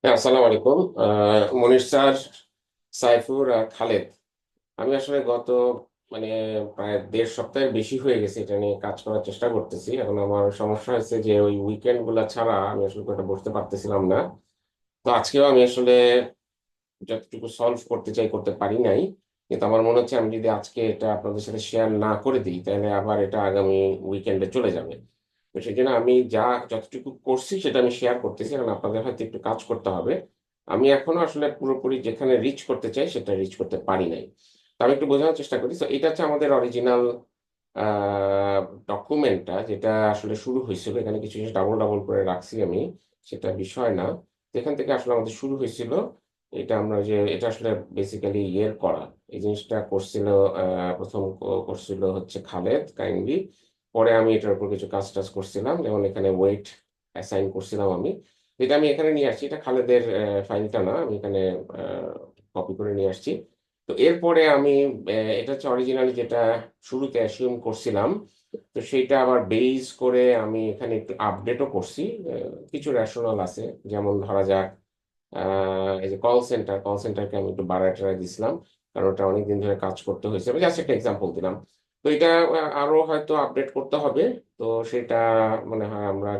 হ্যাঁ, আসসালামু আলাইকুম। মনির স্যার, সাইফুর আর খালেদ, আমি আসলে গত মানে প্রায় 1.5 সপ্তাহের বেশি হয়ে গেছে এটা নিয়ে কাজ করার চেষ্টা করতেছি। এখন আমার সমস্যা হয়েছে যে ওই উইকেন্ড গুলা ছাড়া আমি আসলে এটা বসতে পারতেছিলাম না। তো আজকেও আমি আসলে যতটুকু সলভ করতে চাই করতে পারি নাই। কিন্তু আমার মনে হচ্ছে আমি যদি আজকে এটা আপনাদের সাথে শেয়ার না করে দিই তাহলে আবার এটা আগামী উইকেন্ডে চলে যাবে। তো সেই জন্য আমি যতটুকু করছি সেটা আমি শেয়ার করতেছি, কারণ আপনাদের হয়তো একটু কাজ করতে হবে। আমি এখনো আসলে পুরোপুরি যেখানে রিচ করতে চাই সেটা রিচ করতে পারি নাই। তো আমি একটু বোঝানোর চেষ্টা করি। তো এটা হচ্ছে আমাদের অরিজিনাল ডকুমেন্টটা, যেটা আসলে শুরু হয়েছিল। এখানে কিছু জিনিস ডাবল ডাবল করে রাখছি আমি, সেটা বিষয় না। তো এখান থেকে আসলে আমাদের শুরু হয়েছিল। এটা আসলে বেসিক্যালি ইয়ের করা। এই জিনিসটা করছিল, প্রথম করছিল হচ্ছে খালেদ কাইন্ডলি। পরে আমি এটার উপর কিছু কাজ টাজ করছিলাম, যেমন এখানে ওয়েট অ্যাসাইন করছিলাম আমি। এটা আমি এখানে নিয়ে আসছি, এটা খালেদের ফাইলটা না, আমি এখানে কপি করে নিয়ে আসছি। তো এরপরে আমি এটা হচ্ছে অরিজিনালি যেটা শুরুতে অ্যাসিউম করছিলাম। তো সেইটা আবার বেস করে আমি এখানে একটু আপডেটও করছি। কিছু রেশনাল আছে, যেমন ধরা যাক এই যে কল সেন্টারকে আমি একটু বাড়ায় টাড়ায় দিছিলাম, কারণ ওটা অনেকদিন ধরে কাজ করতে হয়েছে। আমি জাস্ট একটা এক্সাম্পল দিলাম। তো এটা আরো হয়তো আপডেট করতে হবে। তো সেটা মনে হয় আমরা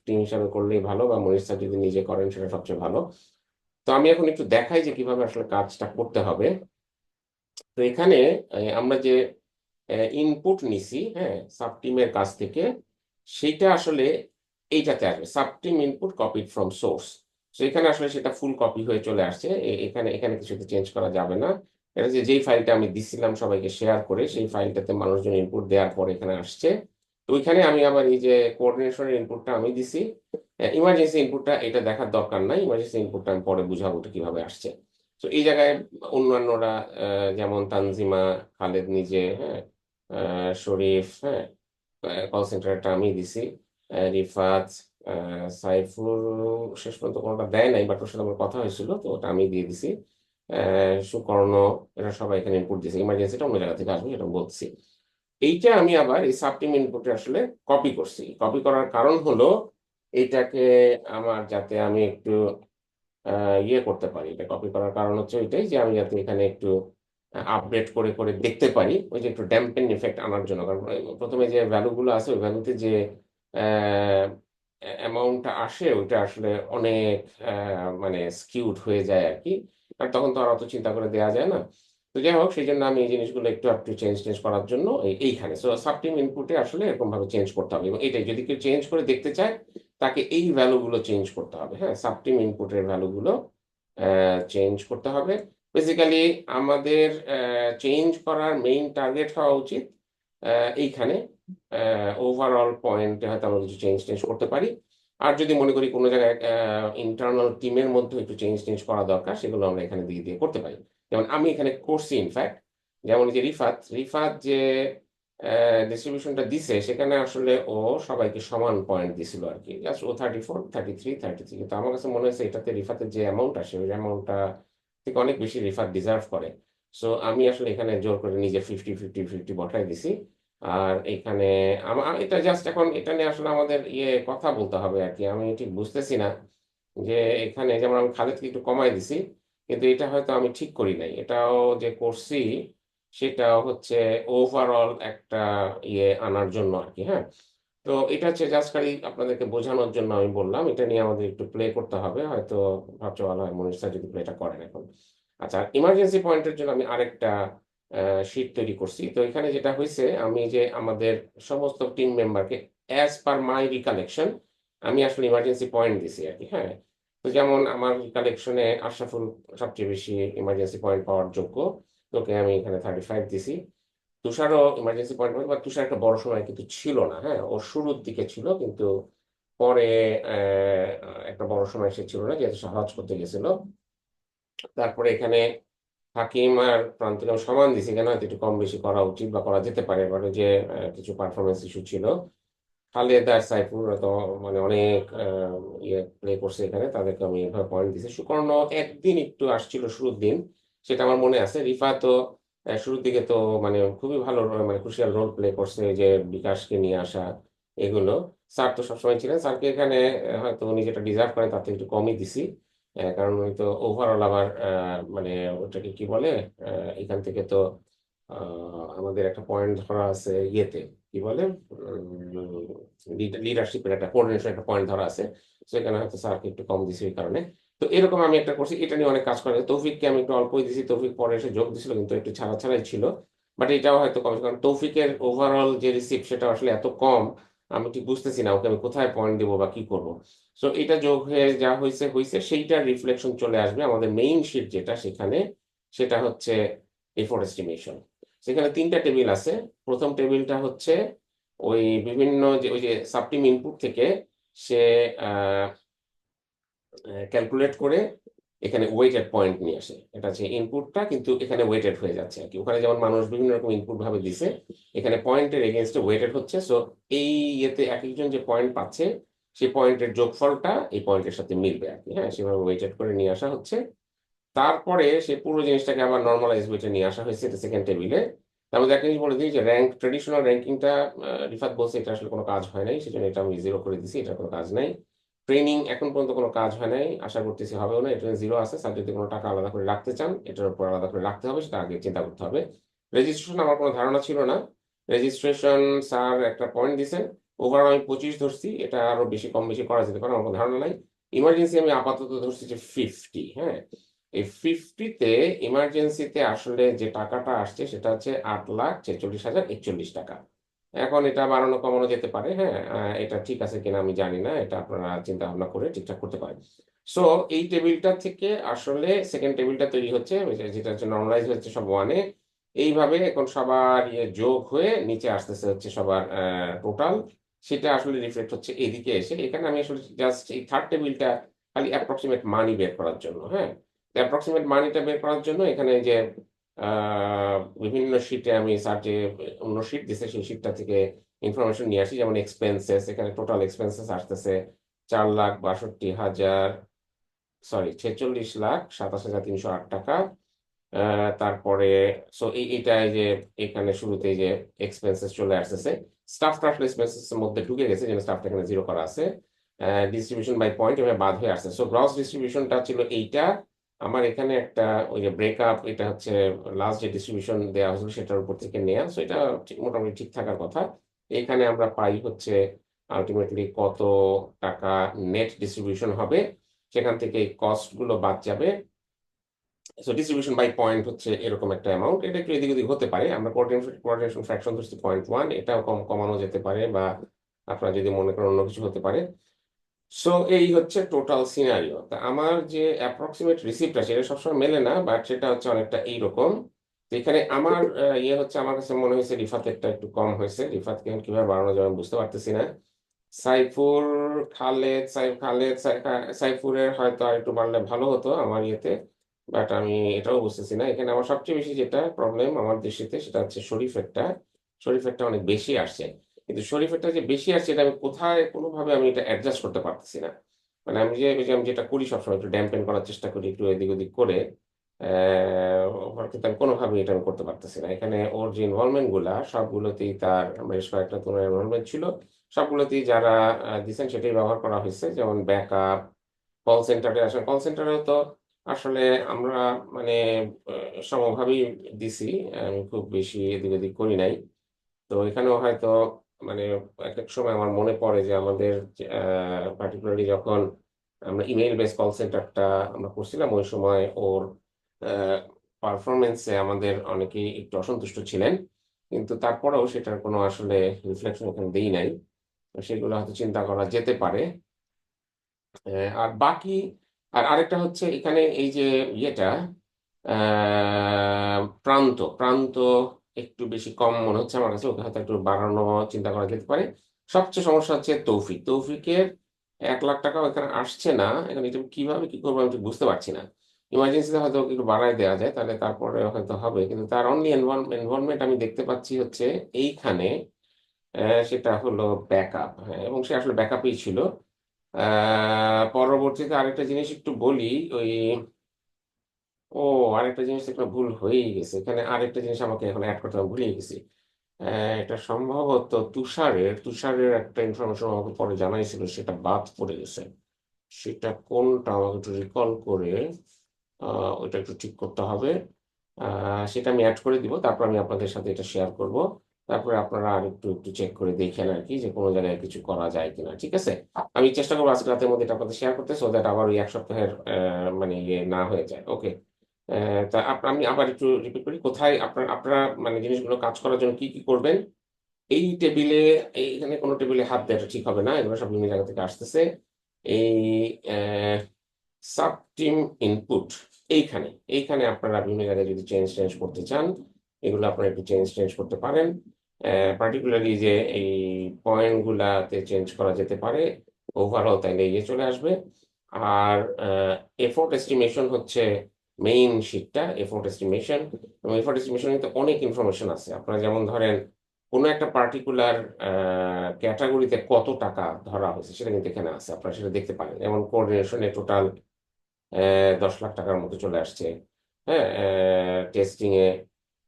টিম হিসাবে করলেই ভালো, বা মনির স্যার যদি নিজে করেন সেটা সবচেয়ে ভালো। তো আমি এখন একটু দেখাই যে কিভাবে আসলে কাজটা করতে হবে। তো এখানে আমরা যে ইনপুট নিছি, হ্যাঁ, সাব টিমের কাছ থেকে, সেইটা আসলে এইটাতে আসবে sub team input copied from source. তো এখানে আসলে সেটা ফুল কপি হয়ে চলে আসছে। এখানে এখানে কিছুতে চেঞ্জ করা যাবে না। এটা যেই ফাইলটা আমি দিছিলাম সবাইকে শেয়ার করে, সেই ফাইলটাতে মানুষজন ইনপুট দেওয়ার পর এখানে আসছে। তো ওইখানে আমি আবার এই যে কোঅর্ডিনেশনের ইনপুটটা আমি দিছি। ইমার্জেন্সি ইনপুটটা এটা দেখার দরকার নাই, ইমার্জেন্সি ইনপুটটা আমি পরে বুঝাবো এটা কিভাবে আসছে। তো এই জায়গায় অন্যান্যরা, যেমন তানজিমা, খালেদ নিজে, হ্যাঁ, শরীফ, হ্যাঁ, কল সেন্টারটা আমি দিছি, রিফাত, সাইফুর শেষ পর্যন্ত কোনোটা দেয় নাই, বাট ওর সাথে আমার কথা হয়েছিল, তো ওটা আমি দিয়ে দিছি। সুকর্ণ, এরা সবাই এখানে ইনপুট দিয়েছে। ইমার্জেন্সিটা অন্য জায়গা থেকে আসবে, এটা বলছি। এইটা আমি আবার এই সাবটিম ইনপুটে আসলে কপি করছি। কপি করার কারণ হলো এইটাকে আমার যাতে আমি একটু ইয়ে করতে পারি। এটা কপি করার কারণ হচ্ছে ওইটাই যে আমি যাতে এখানে একটু আপডেট করে করে দেখতে পারি, ওই যে একটু ড্যাম্পেন ইফেক্ট আনার জন্য। কারণ প্রথমে যে ভ্যালুগুলো আছে ওই ভ্যালুতে যে অ্যামাউন্টটা আসে ওইটা আসলে অনেক মানে স্কিউড হয়ে যায় আর কি। আর তখন তো আর অত চিন্তা করে দেওয়া যায় না। তো যাই হোক, সেই জন্য আমি এই জিনিসগুলো একটু চেঞ্জ টেঞ্জ করার জন্য এইখানে সাবটিম ইনপুটে আসলে এরকম ভাবে চেঞ্জ করতে হবে। এবং এটাই যদি কেউ চেঞ্জ করে দেখতে চায়, তাকে এই ভ্যালুগুলো চেঞ্জ করতে হবে। হ্যাঁ, সাবটিম ইনপুটের ভ্যালুগুলো চেঞ্জ করতে হবে। বেসিক্যালি আমাদের চেঞ্জ করার মেইন টার্গেট হওয়া উচিত এইখানে ওভারঅল পয়েন্টে হয়তো আমরা কিছু চেঞ্জ টেঞ্জ করতে পারি। আর যদি মনে করি কোনো জায়গায় ইন্টারনাল টিমের মধ্যে একটু চেঞ্জ টেঞ্জ করা দরকার, সেগুলো আমরা এখানে দিয়ে দিয়ে করতে পারি। যেমন আমি এখানে করছি ইনফ্যাক্ট। যেমন এই যে রিফাত রিফাত যে ডিস্ট্রিবিউশনটা দিছে, সেখানে আসলে ও সবাইকে সমান পয়েন্ট দিছিল আর কি। জাস্ট ও 34, 33, 33। কিন্তু আমার কাছে মনে হয়েছে এটাতে রিফাতের যে অ্যামাউন্ট আসে ওই অ্যামাউন্টটা থেকে অনেক বেশি রিফাত ডিজার্ভ করে। সো আমি আসলে এখানে জোর করে নিজে 50-50-50 বসাই দিছি। আর এখানে এটা জাস্ট এখন এটা নিয়ে আসলে আমাদের কথা বলতে হবে আর কি। আমি ঠিক বুঝতেছি না যে এখানে যেমন আমি খালেদকে একটু কমাই দিছি, কিন্তু এটা হয়তো আমি ঠিক করি নাই। এটাও যে করছি সেটাও হচ্ছে ওভারঅল একটা আনার জন্য আর কি। হ্যাঁ, তো এটা হচ্ছে জাস্ট খালি আপনাদেরকে বোঝানোর জন্য আমি বললাম। এটা নিয়ে আমাদের একটু প্লে করতে হবে হয়তো। ভাবছে ভালো হয় মনির স্যার যদি প্লেটা করেন এখন। আচ্ছা, ইমার্জেন্সি পয়েন্টের জন্য আমি আরেকটা শিট তৈরি করছি। তো এখানে যেটা হয়েছে, আমি যে আমাদের সমস্ত টিম মেম্বারকে অ্যাজ পার মাই রিকালেকশন আমি আসলে ইমার্জেন্সি পয়েন্ট দিছি আর কি। হ্যাঁ, তো যেমন আমার রিকালেকশনে আশরাফুল সবচেয়ে বেশি ইমার্জেন্সি পয়েন্ট পাওয়ার যোগ্য, তোকে আমি এখানে 35 দিছি। তুষারও ইমার্জেন্সি পয়েন্ট পাবে, বা তুষার একটা বড় সময় কিন্তু ছিল না। হ্যাঁ, ওর শুরুর দিকে ছিল, কিন্তু পরে একটা বড় সময় সে ছিল না, যেহেতু সে হজ করতে গেছিল। তারপরে এখানে হাকিম আর প্রান্তিক সমান দিছি, কেন হয়তো একটু কম বেশি করা উচিত বা করা যেতে পারে, এবারে যে কিছু পারফরমেন্স ইস্যু ছিল। খালেদ আর সাইফুর তো মানে অনেক প্লে করছে এখানে, তাদেরকে আমি এভাবে পয়েন্ট দিছি। সুকর্ণ একদিন একটু আসছিল শুরুর দিন, সেটা আমার মনে আছে। রিফা তো শুরুর দিকে তো মানে খুবই ভালো মানে ক্রুশিয়াল রোল প্লে করছে, যে বিকাশকে নিয়ে আসা এগুলো। স্যার তো সবসময় ছিলেন, স্যারকে এখানে হয়তো উনি যেটা ডিজার্ভ করেন তার থেকে একটু কমই দিছি। কারণ ওই তো ওভারঅল আবার মানে ওটাকে কি বলে, এখান থেকে তো আমাদের একটা পয়েন্ট ধরা আছে ইয়েতে, কি বলে, লিডারশিপের একটা কোঅর্ডিনেশন একটা পয়েন্ট ধরা আছে। তো এখানে হয়তো স্যারকে একটু কম দিছি ওই কারণে। তো এরকম আমি একটা করছি, এটা নিয়ে অনেক কাজ করে। তৌফিককে আমি একটু অল্পই দিছি, তৌফিক পরে এসে যোগ দিছিল কিন্তু একটু ছাড়া ছাড়াই ছিল। বাট এটাও হয়তো কম, কারণ তৌফিকের ওভারঅল যে রিসিপ্ট সেটা আসলে এত কম, আমি ঠিক বুঝতেছি না ওকে আমি কোথায় পয়েন্ট দেবো বা কি করব। সো এটা যোগ হয়ে যা হয়েছে হয়েছে, সেইটার রিফ্লেকশন চলে আসবে আমাদের মেইন শিট যেটা সেখানে। সেটা হচ্ছে এফোর্ট এস্টিমেশন। সেখানে 3টা টেবিল আছে। প্রথম টেবিলটা হচ্ছে ওই বিভিন্ন যে ওই যে সাবটিম ইনপুট থেকে সে ক্যালকুলেট করে এখানে ওয়েটেড পয়েন্ট নিয়ে আসে। এটা হচ্ছে ইনপুটটা, কিন্তু এখানে ওয়েটেড হয়ে যাচ্ছে আর কি। ওখানে যেমন মানুষ বিভিন্ন রকম ইনপুট ভাবে দিছে, এখানে পয়েন্টের এগেনস্টে ওয়েটেড হচ্ছে। সো এই ইয়েতে এক একজন যে পয়েন্ট পাচ্ছে, সেই পয়েন্টের যোগফলটা এই পয়েন্টের সাথে মিলবে আর কি। হ্যাঁ, সেভাবে ওয়েটেড করে নিয়ে আসা হচ্ছে। তারপরে সে পুরো জিনিসটাকে আবার নর্মালাইজ ওয়েটে নিয়ে আসা হয়েছে, এটা সেকেন্ড টেবিলে। তার মধ্যে একটা জিনিস বলে দিই যে র্যাঙ্ক, ট্রেডিশনাল র্যাঙ্কিংটা রিফাত বলছে এটা আসলে কোনো কাজ হয় নাই, সেজন্য এটা আমি জিরো করে দিছি, এটা কোনো কাজ নাই। ট্রেনিং এখন পর্যন্ত কোনো কাজ হয় নাই, আশা করতেছি হবেও না, এটা জিরো আছে। স্যার যদি কোনো টাকা আলাদা করে রাখতে চান, এটার উপর আলাদা করে রাখতে হবে, সেটা আগে চিন্তা করতে হবে। রেজিস্ট্রেশন আমার কোনো ধারণা ছিল না। রেজিস্ট্রেশন স্যার একটা পয়েন্ট দিয়েছেন, ওভারঅল আমি 25 ধরছি, এটা আরো বেশি কম বেশি করা যেতে পারে, আমার কোনো ধারণা নাই। ইমার্জেন্সি আমি আপাতত ধরছি যে 50। হ্যাঁ, এই 50-তে ইমার্জেন্সিতে আসলে যে টাকাটা আসছে সেটা হচ্ছে 8,46,041 টাকা। এখন এটা বাড়ানো কমানো যেতে পারে। হ্যাঁ, এটা ঠিক আছে কিনা আমি জানি না, এটা আপনারা চিন্তা ভাবনা করে ঠিকঠাক করতে পারেন। সো এই টেবিলটা থেকে আসলে সেকেন্ড টেবিলটা তৈরি হচ্ছে, যেটা হচ্ছে নর্মালাইজ হচ্ছে সব ওয়ানে। এইভাবে এখন সবার ইয়ে যোগ হয়ে নিচে আসতেছে হচ্ছে সবার টোটাল। সেটা আসলে রিফ্লেক্ট হচ্ছে এদিকে এসে। এখানে আমি আসলে জাস্ট এই থার্ড টেবিলটা খালি অ্যাপ্রক্সিমেট মানি বের করার জন্য। হ্যাঁ, অ্যাপ্রক্সিমেট মানিটা বের করার জন্য এখানে যে বিভিন্ন শিটে আমি স্যার যে অন্য শিট দিছে সেই শিটটা থেকে ইনফরমেশন নিয়ে আসি। যেমন এক্সপেন্সেস, এখানে টোটাল এক্সপেন্সেস আসতেছে 4,62,000, সরি 46,27,308 টাকা। তারপরে সো এইটা এই যে এখানে শুরুতে এই যে এক্সপেন্সেস চলে আসতেছে, স্টাফটা আসলে এক্সপেন্সেস এর মধ্যে ঢুকে গেছে, যেন স্টাফটা এখানে জিরো করা আছে। ডিস্ট্রিবিউশন বাই পয়েন্ট এভাবে বাদ হয়ে আসছে। সো গ্রস ডিস্ট্রিবিউশনটা ছিল এইটা। আমার এখানে একটা ওই যে ব্রেকআপ, এটা হচ্ছে লাস্ট যে ডিস্ট্রিবিউশন দেওয়া হয়েছিল সেটার উপর থেকে নেওয়া। সো এটা মোটামুটি ঠিক থাকার কথা। এখানে আমরা পাই হচ্ছে আলটিমেটলি কত টাকা নেট ডিস্ট্রিবিউশন হবে, সেখান থেকে কস্ট গুলো বাদ যাবে। সো ডিস্ট্রিবিউশন বাই পয়েন্ট হচ্ছে এরকম একটা অ্যামাউন্ট। এটা একটু এদিক ওদিক হতে পারে। আমরা কোঅর্ডিনেশন ফ্র্যাকশন ধরছি 0.1, এটাও কমানো যেতে পারে, বা আপনারা যদি মনে করেন অন্য কিছু হতে পারে। সো এই হচ্ছে টোটাল সিনারিও। তা আমার যে অ্যাপ্রক্সিমেট রিসিপ্ট আছে এটা সবসময় মেলে না, বাট সেটা হচ্ছে অনেকটা এইরকম। তো এখানে আমার ইয়ে হচ্ছে, আমার কাছে মনে হয়েছে রিফাতেরটা একটু কম হয়েছে। রিফাতকে এখন কিভাবে বাড়ানো যাবে আমি বুঝতে পারতেছি না। সাইফুর, খালেদ, সাইফুরের হয়তো আর একটু বাড়লে ভালো হতো আমার ইয়েতে, বাট আমি এটাও বুঝতেছি না। এখানে আমার সবচেয়ে বেশি যেটা প্রবলেম আমার দৃষ্টিতে সেটা হচ্ছে শরীফেরটা। শরীফেরটা অনেক বেশি আসছে, কিন্তু শরীফেরটা যে বেশি আসছে এটা আমি কোথায় কোনোভাবে আমি এটা অ্যাডজাস্ট করতে পারতেছি না। মানে আমি যে ওই যে আমি যেটা করি সবসময় একটু ড্যাম্পেন করার চেষ্টা করি, একটু এদিক ওদিক করে, কিন্তু আমি কোনোভাবে এটা আমি করতে পারতেছি না। এখানে ওর যে ইনভলভমেন্ট গুলা সবগুলোতেই তার বেশ কয়েকটা তোমার ইনভলভমেন্ট ছিল, সবগুলোতেই যারা দিচ্ছেন সেটাই ব্যবহার করা হয়েছে। যেমন ব্যাকআপ, কল সেন্টারে আসলে, কল সেন্টারেও তো আসলে আমরা মানে সমভাবেই দিছি। আমি খুব বেশি এদিক ওদিক করি নাই। তো এখানেও হয়তো মানে এক এক সময় আমার মনে পড়ে যে আমাদের পার্টিকুলারলি যখন আমরা ইমেইল বেস কল সেন্টারটা আমরা করছিলাম, ওই সময় ওর পারফরমেন্সে আমাদের অনেকেই একটু অসন্তুষ্ট ছিলেন, কিন্তু তারপরেও সেটার কোনো আসলে রিফ্লেকশন এখানে দেই নাই। তো সেগুলো হয়তো চিন্তা করা যেতে পারে। আর বাকি, আর আরেকটা হচ্ছে এখানে এই যে ইয়েটা, প্রান্ত প্রান্ত একটু বেশি কম মনে হচ্ছে আমার কাছে, ওকে হয়তো একটু বাড়ানো চিন্তা করা যেতে পারে। সবচেয়ে সমস্যা হচ্ছে তৌফিকের 1,00,000 টাকা এখানে আসছে না। এখন এটা কিভাবে কি করবো আমি ঠিক বুঝতে পারছি না। ইমার্জেন্সিতে হয়তো ওকে একটু বাড়ায় দেওয়া যায়, তাহলে তারপরে হয়তো হবে, কিন্তু তার অনলি ইনভলভমেন্ট আমি দেখতে পাচ্ছি হচ্ছে এইখানে। সেটা হলো ব্যাকআপ। হ্যাঁ, এবং সে আসলে ব্যাকআপই ছিল। পরবর্তীতে আরেকটা জিনিস একটু বলি, ওই ও আরেকটা জিনিস একটা ভুল হয়েই গেছে এখানে, আরেকটা জিনিস আমাকে এখন অ্যাড করতে হবে, ভুলেই গেছি। এটা সম্ভবত তুষারের একটা ইনফরমেশন আমাকে পরে জানাইছিল, সেটা বাদ পড়ে গেছে। সেটা কোনটা আমাকে একটু রিকল করে আ ওইটা একটু ঠিক করতে হবে। আ সেটা আমি এড করে দিব। তারপর আমি আপনাদের সাথে এটা শেয়ার করব। তারপরে আপনারা আরেকটু চেক করে দেখেন আরকি যে কোন জায়গায় কিছু করা যায় কিনা। ঠিক আছে? আমি চেষ্টা করব আজকে রাতের মধ্যে এটা আপনাদের শেয়ার করতে সো দ্যাট আবার ওই ১ সপ্তাহের মানে ইয়ে না হয়ে যায়। ওকে। তা আমি আবার একটু রিপিট করি। কোথায় আপনারা মানে জিনিসগুলো কাজ করার জন্য কি করবেন? এই টেবিলে এইখানে কোন টেবিলে হাত দেওয়াটা ঠিক হবে না। এগুলো সব বিভিন্ন জায়গা থেকে আসতেছে। এই অ্যা সাব টিম ইনপুট এইখানে আপনারা বিভিন্ন জায়গায় যদি চেঞ্জ করতে চান, এগুলো আপনারা একটু চেঞ্জ করতে পারেন। পার্টিকুলারলি যে এই পয়েন্ট গুলাতে চেঞ্জ করা যেতে পারে। ওভারঅল তাইলে ইয়ে চলে আসবে। আর এফোর্ট এস্টিমেশন হচ্ছে মেইন শিটটা এফোর্ট এস্টিমেশন এবং এফোর্ট এস্টিমেশন এ তো অনেক ইনফরমেশন আছে। আপনারা যেমন ধরেন কোন একটা পার্টিকুলার ক্যাটেগরিতে কত টাকা ধরা হয়েছে সেটা কিন্তু এখানে আছে। আপনারা সেটা দেখতে পারেন। যেমন কোঅর্ডিনেশন এ টোটাল ৳১০,০০,০০০ র মতো চলে আসছে। হ্যাঁ? টেস্টিং এ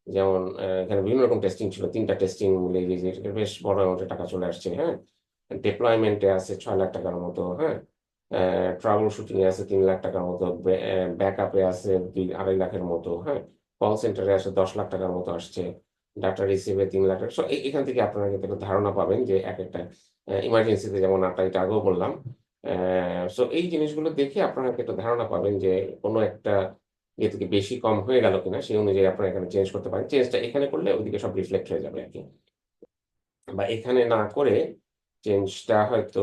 যেমন এখানে বিভিন্ন রকম টেস্টিং ছিল। ৩ টা টেস্টিং মিলে যে বেশ বড় অ্যামাউন্টের টাকা চলে আসছে। হ্যাঁ? ডেপ্লয়মেন্ট এ আছে ৳৬,০০,০০০ র মতো। হ্যাঁ? ট্রাবল শুটিং এ আছে ৳৩,০০,০০০ র মতো। ব্যাকআপ এ আছে ২-২.৫ লাখের মতো। হ্যাঁ? কল সেন্টারে আসে ৳১০,০০,০০০ র মতো আসছে। ডাটা রিসিভ এ ৳৩,০০,০০০ সো এখান থেকে আপনারা কিন্তু একটা ধারণা পাবেন যে একেকটা ইমার্জেন্সিতে যেমন আপনার এটা আগেও বললাম। সো এই জিনিসগুলো দেখে আপনারা একটা ধারণা পাবেন যে কোন একটা ইয়ে থেকে বেশি কম হয়ে গেল কিনা সেই অনুযায়ী আপনারা এখানে চেঞ্জ করতে পারেন। চেঞ্জটা এখানে করলে ওইদিকে সব রিফ্লেক্ট হয়ে যাবে আরকি। বা এখানে না করে চেঞ্জটা হয়তো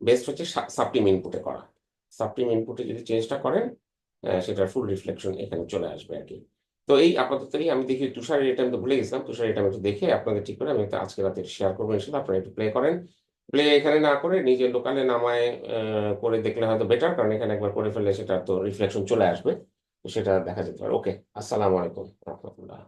বেস্ট হচ্ছে সাবটিম ইনপুট এ করা। সাবটিম ইনপুট এ যদি চেঞ্জটা করেন সেটার ফুল রিফ্লেকশন এখানে চলে আসবে আরকি। তো এই আপাতত আমি দেখি তুষারের এটা আমি তো ভুলে গেছিলাম। তুষারের এটা আমি একটু দেখে আপনাদের ঠিক করে আমি তো আজকে রাতে শেয়ার করব ইনশাআল্লাহ। আপনারা একটু প্লে করেন। প্লে এখানে না করে নিজে লোকালে নামায় করে দেখলে হয়তো বেটার। কারণ এখানে একবার করে ফেললে সেটা তো রিফ্লেকশন চলে আসবে। তো সেটা দেখা যেতে পারে। ওকে। আসসালামু আলাইকুম রাহমাতুল্লাহ।